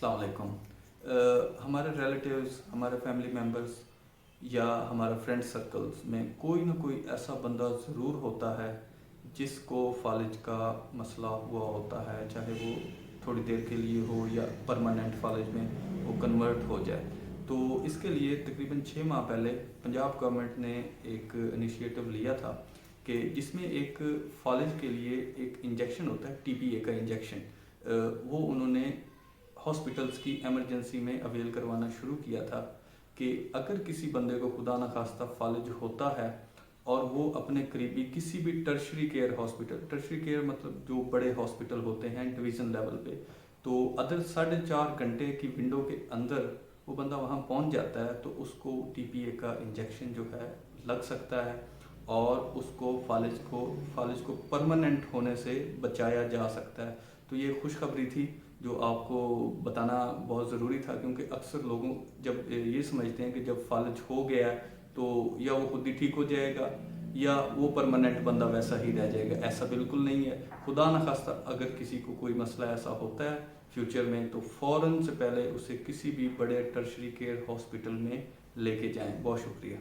السلام علیکم۔ ہمارے ریلیٹیوز، ہمارے فیملی ممبرس یا ہمارا فرینڈ سرکلز میں کوئی نہ کوئی ایسا بندہ ضرور ہوتا ہے جس کو فالج کا مسئلہ ہوا ہوتا ہے، چاہے وہ تھوڑی دیر کے لیے ہو یا پرماننٹ فالج میں وہ کنورٹ ہو جائے۔ تو اس کے لیے تقریباً 6 ماہ پہلے پنجاب گورنمنٹ نے ایک انیشیٹو لیا تھا کہ جس میں ایک فالج کے لیے ایک انجیکشن ہوتا ہے، ٹی پی اے کا انجیکشن، وہ انہوں نے ہاسپٹلس کی ایمرجنسی میں اویل کروانا شروع کیا تھا کہ اگر کسی بندے کو خدا نخواستہ فالج ہوتا ہے اور وہ اپنے قریبی کسی بھی tertiary care hospital, tertiary care مطلب جو بڑے ہاسپٹل ہوتے ہیں ڈویژن لیول پہ، تو ادر 4.5 گھنٹے کی ونڈو کے اندر وہ بندہ وہاں پہنچ جاتا ہے تو اس کو ٹی پی اے کا انجیکشن جو ہے لگ سکتا ہے اور اس کو فالج کو پرماننٹ ہونے سے بچایا جا سکتا ہے۔ تو یہ خوشخبری تھی جو آپ کو بتانا بہت ضروری تھا، کیونکہ اکثر لوگوں جب یہ سمجھتے ہیں کہ جب فالج ہو گیا ہے تو یا وہ خود ہی ٹھیک ہو جائے گا یا وہ پرماننٹ بندہ ویسا ہی رہ جائے گا۔ ایسا بالکل نہیں ہے۔ خدا نخواستہ اگر کسی کو کوئی مسئلہ ایسا ہوتا ہے فیوچر میں تو فوراً سے پہلے اسے کسی بھی بڑے ٹرشری کیئر ہاسپٹل میں لے کے جائیں۔ بہت شکریہ۔